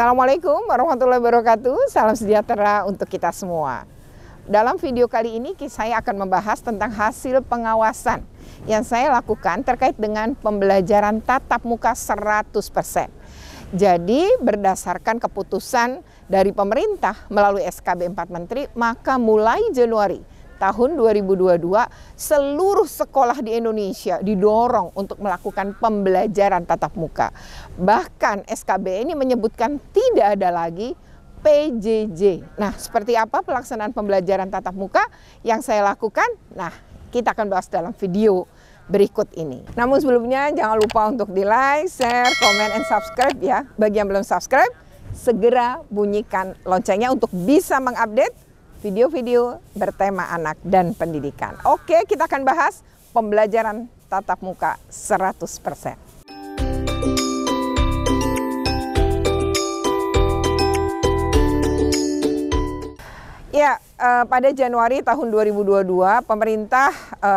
Assalamualaikum warahmatullahi wabarakatuh. Salam sejahtera untuk kita semua. Dalam video kali ini saya akan membahas tentang hasil pengawasan yang saya lakukan terkait dengan pembelajaran tatap muka 100%. Jadi berdasarkan keputusan dari pemerintah melalui SKB 4 Menteri, maka mulai Januari tahun 2022 seluruh sekolah di Indonesia didorong untuk melakukan pembelajaran tatap muka. Bahkan SKB ini menyebutkan tidak ada lagi PJJ. Nah, seperti apa pelaksanaan pembelajaran tatap muka yang saya lakukan? Nah, kita akan bahas dalam video berikut ini. Namun sebelumnya jangan lupa untuk di like, share, komen, and subscribe ya. Bagi yang belum subscribe, segera bunyikan loncengnya untuk bisa mengupdate video-video bertema anak dan pendidikan. Oke, kita akan bahas pembelajaran tatap muka 100%. Ya, pada Januari tahun 2022, pemerintah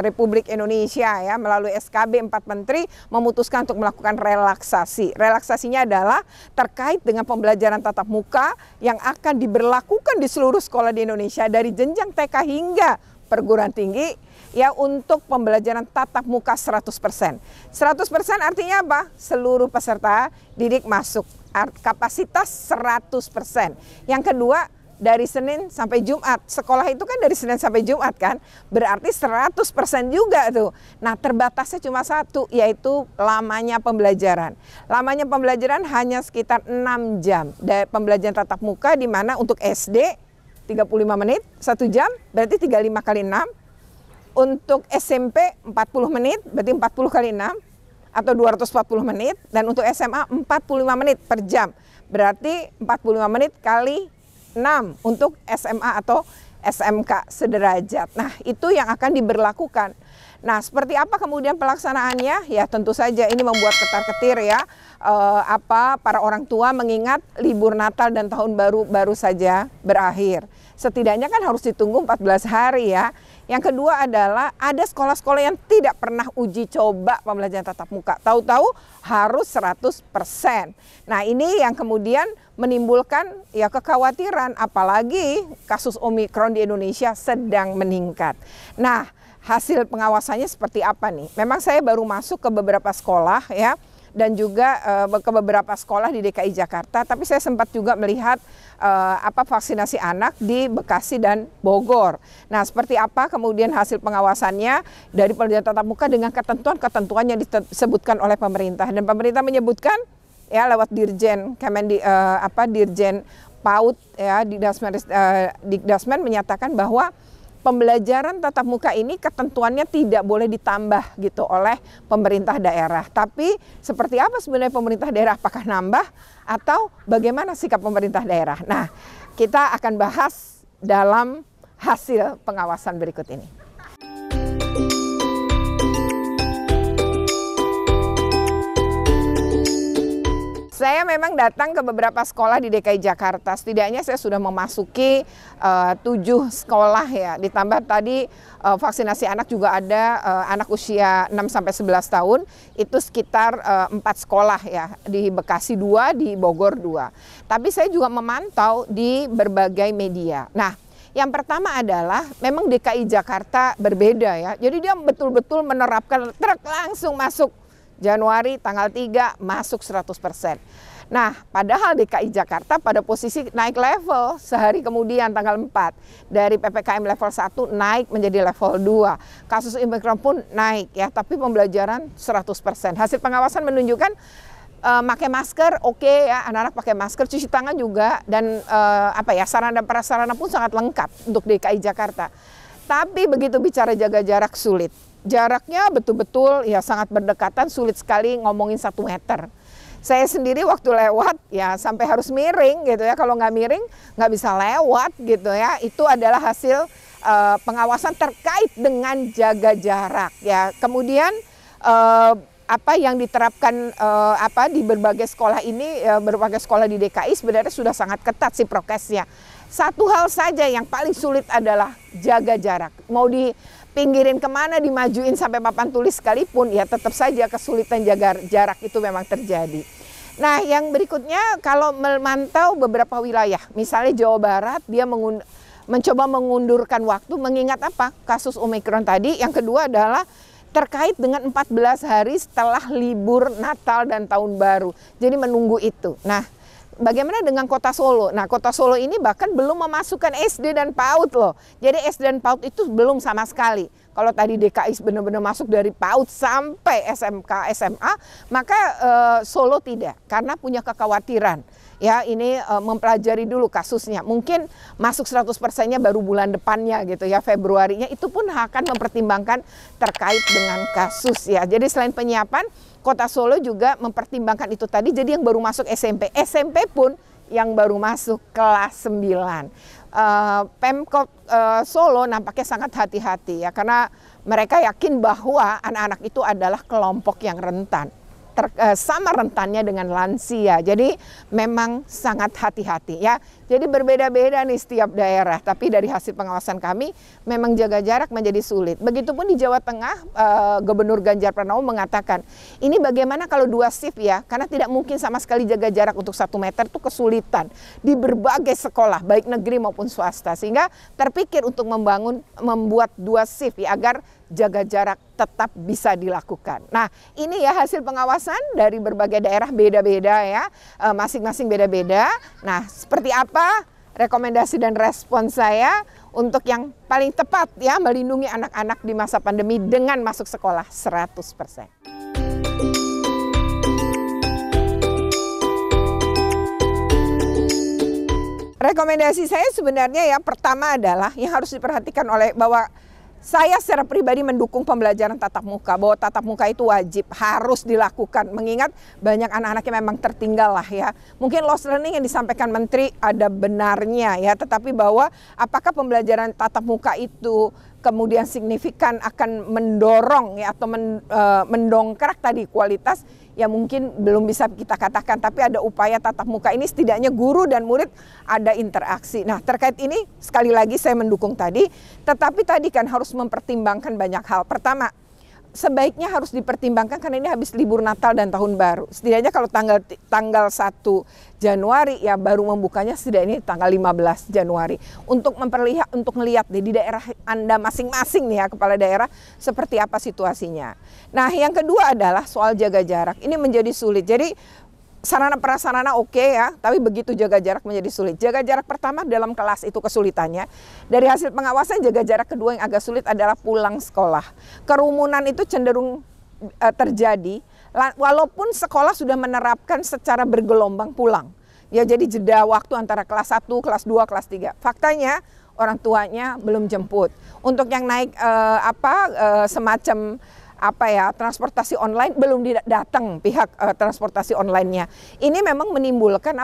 Republik Indonesia ya melalui SKB 4 Menteri memutuskan untuk melakukan relaksasi. Relaksasinya adalah terkait dengan pembelajaran tatap muka yang akan diberlakukan di seluruh sekolah di Indonesia dari jenjang TK hingga perguruan tinggi ya untuk pembelajaran tatap muka 100%. 100% artinya apa? Seluruh peserta didik masuk. Kapasitas 100%. Yang kedua, dari Senin sampai Jumat. Sekolah itu kan dari Senin sampai Jumat kan. Berarti 100% juga tuh. Nah, terbatasnya cuma satu, yaitu lamanya pembelajaran. Lamanya pembelajaran hanya sekitar 6 jam. Dari pembelajaran tatap muka di mana untuk SD 35 menit, 1 jam, berarti 35 kali 6. Untuk SMP 40 menit, berarti 40 kali 6 atau 240 menit. Dan untuk SMA 45 menit per jam. Berarti 45 menit kali 6 untuk SMA atau SMK sederajat. Nah, itu yang akan diberlakukan. Nah, seperti apa kemudian pelaksanaannya? Ya, tentu saja ini membuat ketar-ketir ya. Para orang tua mengingat libur Natal dan Tahun baru saja berakhir. Setidaknya kan harus ditunggu 14 hari ya. Yang kedua adalah ada sekolah-sekolah yang tidak pernah uji coba pembelajaran tatap muka. Tahu-tahu harus 100%. Nah, ini yang kemudian menimbulkan ya kekhawatiran, apalagi kasus Omikron di Indonesia sedang meningkat. Nah, hasil pengawasannya seperti apa nih? Memang saya baru masuk ke beberapa sekolah ya, dan juga ke beberapa sekolah di DKI Jakarta, tapi saya sempat juga melihat vaksinasi anak di Bekasi dan Bogor. Nah, seperti apa kemudian hasil pengawasannya dari pembelajaran tatap muka dengan ketentuan-ketentuan yang disebutkan oleh pemerintah, dan pemerintah menyebutkan ya lewat Dirjen Dirjen PAUD ya Dikdasmen menyatakan bahwa pembelajaran tatap muka ini ketentuannya tidak boleh ditambah gitu oleh pemerintah daerah. Tapi seperti apa sebenarnya pemerintah daerah? Apakah nambah atau bagaimana sikap pemerintah daerah? Nah, kita akan bahas dalam hasil pengawasan berikut ini. Saya memang datang ke beberapa sekolah di DKI Jakarta. Setidaknya saya sudah memasuki 7 sekolah ya. Ditambah tadi vaksinasi anak juga ada, anak usia 6-11 tahun. Itu sekitar 4 sekolah ya. Di Bekasi 2, di Bogor 2. Tapi saya juga memantau di berbagai media. Nah, yang pertama adalah memang DKI Jakarta berbeda ya. Jadi dia betul-betul menerapkan langsung masuk. Januari tanggal 3 masuk 100%. Nah, padahal DKI Jakarta pada posisi naik level sehari kemudian tanggal 4. Dari PPKM level 1 naik menjadi level 2. Kasus Omikron pun naik ya, tapi pembelajaran 100%. Hasil pengawasan menunjukkan pakai masker oke ya, anak-anak pakai masker, cuci tangan juga, dan sarana dan prasarana pun sangat lengkap untuk DKI Jakarta. Tapi begitu bicara jaga jarak sulit. Jaraknya betul-betul ya sangat berdekatan, sulit sekali ngomongin 1 meter. Saya sendiri waktu lewat ya sampai harus miring gitu ya, kalau nggak miring nggak bisa lewat gitu ya. Itu adalah hasil pengawasan terkait dengan jaga jarak ya. Kemudian apa yang diterapkan di berbagai sekolah ini, berbagai sekolah di DKI sebenarnya sudah sangat ketat sih prokesnya. Satu hal saja yang paling sulit adalah jaga jarak. Mau dipinggirin kemana, dimajuin sampai papan tulis sekalipun, ya tetap saja kesulitan jaga jarak itu memang terjadi. Nah, yang berikutnya kalau memantau beberapa wilayah, misalnya Jawa Barat, dia mencoba mengundurkan waktu, mengingat apa? Kasus Omikron tadi. Yang kedua adalah terkait dengan 14 hari setelah libur Natal dan Tahun Baru. Jadi menunggu itu. Nah, bagaimana dengan Kota Solo? Nah, Kota Solo ini bahkan belum memasukkan SD dan PAUD loh. Jadi SD dan PAUD itu belum sama sekali. Kalau tadi DKI benar-benar masuk dari PAUD sampai SMK, SMA, maka Solo tidak, karena punya kekhawatiran. Ya, ini mempelajari dulu kasusnya. Mungkin masuk 100%-nya baru bulan depannya gitu ya, Februarinya. Itu pun akan mempertimbangkan terkait dengan kasus ya. Jadi selain penyiapan, Kota Solo juga mempertimbangkan itu tadi. Jadi yang baru masuk SMP, SMP pun yang baru masuk kelas 9. Pemkot Solo nampaknya sangat hati-hati ya, karena mereka yakin bahwa anak-anak itu adalah kelompok yang rentan. Sama rentannya dengan lansia. Jadi memang sangat hati-hati ya. Jadi berbeda-beda nih setiap daerah. Tapi dari hasil pengawasan kami memang jaga jarak menjadi sulit. Begitupun di Jawa Tengah, Gubernur Ganjar Pranowo mengatakan, ini bagaimana kalau 2 shift ya? Karena tidak mungkin sama sekali jaga jarak untuk 1 meter, itu kesulitan di berbagai sekolah, baik negeri maupun swasta. Sehingga terpikir untuk membuat 2 shift ya, agar jaga jarak tetap bisa dilakukan. Nah, ini ya hasil pengawasan dari berbagai daerah beda-beda ya, masing-masing beda-beda. Nah, seperti apa rekomendasi dan respon saya untuk yang paling tepat ya melindungi anak-anak di masa pandemi dengan masuk sekolah 100%. Rekomendasi saya sebenarnya ya pertama adalah yang harus diperhatikan oleh bahwa saya secara pribadi mendukung pembelajaran tatap muka, bahwa tatap muka itu wajib, harus dilakukan. Mengingat banyak anak-anak yang memang tertinggal lah ya. Mungkin lost learning yang disampaikan Menteri ada benarnya ya, tetapi bahwa apakah pembelajaran tatap muka itu kemudian signifikan akan mendorong ya atau mendongkrak tadi kualitas, ya mungkin belum bisa kita katakan, tapi ada upaya tatap muka ini setidaknya guru dan murid ada interaksi. Nah, terkait ini sekali lagi saya mendukung tadi, tetapi tadi kan harus mempertimbangkan banyak hal. Pertama, sebaiknya harus dipertimbangkan karena ini habis libur Natal dan Tahun Baru. Setidaknya kalau tanggal 1 Januari ya baru membukanya, setidaknya tanggal 15 Januari. Untuk melihat di daerah Anda masing-masing nih ya, kepala daerah, seperti apa situasinya. Nah, yang kedua adalah soal jaga jarak. Ini menjadi sulit. Jadi sarana prasarana oke ya, tapi begitu jaga jarak menjadi sulit. Jaga jarak pertama dalam kelas itu kesulitannya. Dari hasil pengawasan, jaga jarak kedua yang agak sulit adalah pulang sekolah. Kerumunan itu cenderung terjadi walaupun sekolah sudah menerapkan secara bergelombang pulang. Ya, jadi jeda waktu antara kelas 1, kelas 2, kelas 3. Faktanya orang tuanya belum jemput. Untuk yang naik semacam transportasi online belum datang pihak transportasi online-nya. Ini memang menimbulkan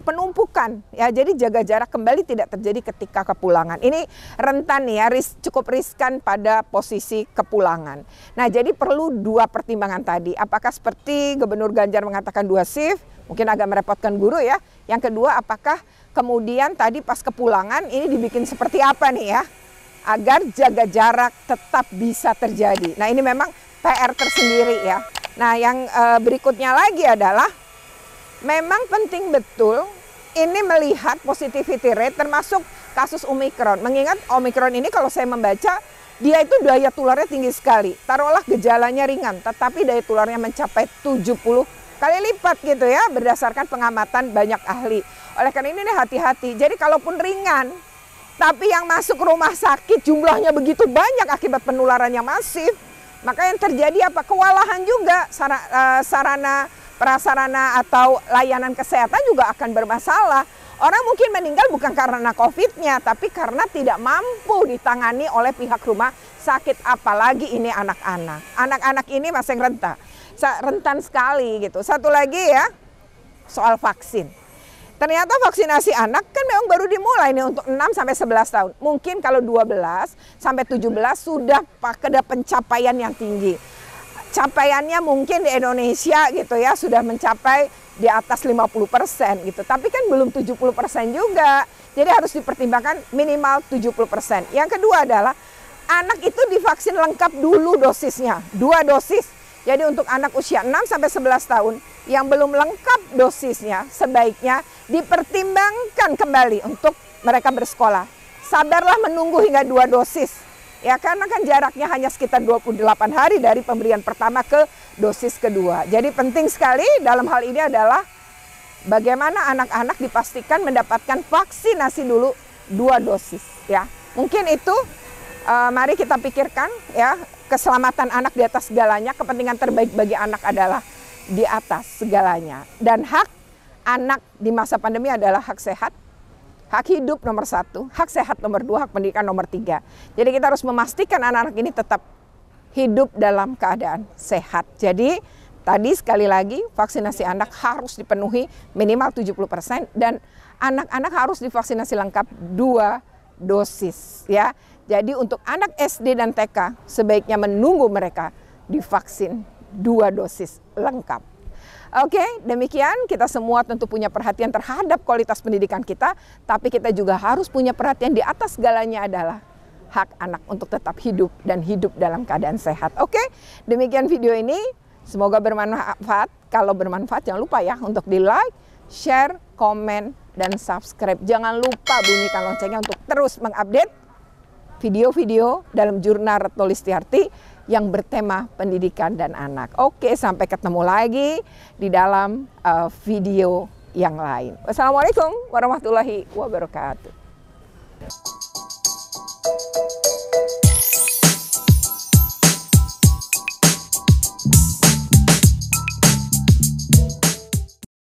penumpukan ya. Jadi jaga jarak kembali tidak terjadi ketika kepulangan. Ini rentan ya, cukup riskan pada posisi kepulangan. Nah, jadi perlu 2 pertimbangan tadi. Apakah seperti Gubernur Ganjar mengatakan 2 shift, mungkin agak merepotkan guru ya. Yang kedua, apakah kemudian tadi pas kepulangan ini dibikin seperti apa nih ya, agar jaga jarak tetap bisa terjadi. Nah, ini memang PR tersendiri ya. Nah, yang berikutnya lagi adalah memang penting betul ini melihat positivity rate termasuk kasus Omikron. Mengingat Omikron ini kalau saya membaca, dia itu daya tularnya tinggi sekali. Taruhlah gejalanya ringan, tetapi daya tularnya mencapai 70 kali lipat gitu ya, berdasarkan pengamatan banyak ahli. Oleh karena ini hati-hati. Jadi kalaupun ringan, tapi yang masuk rumah sakit jumlahnya begitu banyak akibat penularan yang masif, maka yang terjadi apa? Kewalahan juga, sarana prasarana atau layanan kesehatan juga akan bermasalah. Orang mungkin meninggal bukan karena COVID-nya, tapi karena tidak mampu ditangani oleh pihak rumah sakit, apalagi ini anak-anak. Anak-anak ini masih rentan sekali gitu. Satu lagi ya, soal vaksin. Ternyata vaksinasi anak kan memang baru dimulai nih untuk 6 sampai 11 tahun. Mungkin kalau 12 sampai 17 sudah pada pencapaian yang tinggi. Capaiannya mungkin di Indonesia gitu ya sudah mencapai di atas 50% gitu. Tapi kan belum 70% juga. Jadi harus dipertimbangkan minimal 70%. Yang kedua adalah anak itu divaksin lengkap dulu dosisnya, 2 dosis. Jadi untuk anak usia 6 sampai 11 tahun yang belum lengkap dosisnya sebaiknya dipertimbangkan kembali untuk mereka bersekolah. Sabarlah menunggu hingga 2 dosis. Ya, karena kan jaraknya hanya sekitar 28 hari dari pemberian pertama ke dosis kedua. Jadi penting sekali dalam hal ini adalah bagaimana anak-anak dipastikan mendapatkan vaksinasi dulu 2 dosis. Ya, mungkin itu mari kita pikirkan ya, keselamatan anak di atas segalanya, kepentingan terbaik bagi anak adalah di atas segalanya. Dan hak anak di masa pandemi adalah hak sehat, hak hidup nomor 1, hak sehat nomor 2, hak pendidikan nomor 3. Jadi kita harus memastikan anak-anak ini tetap hidup dalam keadaan sehat. Jadi tadi sekali lagi vaksinasi anak harus dipenuhi minimal 70% dan anak-anak harus divaksinasi lengkap 2 dosis ya. Jadi untuk anak SD dan TK sebaiknya menunggu mereka divaksin 2 dosis lengkap. Oke, demikian kita semua tentu punya perhatian terhadap kualitas pendidikan kita, tapi kita juga harus punya perhatian di atas segalanya adalah hak anak untuk tetap hidup dan hidup dalam keadaan sehat. Oke, demikian video ini. Semoga bermanfaat. Kalau bermanfaat jangan lupa ya untuk di like, share, komen, dan subscribe. Jangan lupa bunyikan loncengnya untuk terus mengupdate video-video dalam jurnal Retno Listiarti yang bertema pendidikan dan anak. Oke, sampai ketemu lagi di dalam video yang lain. Wassalamualaikum warahmatullahi wabarakatuh.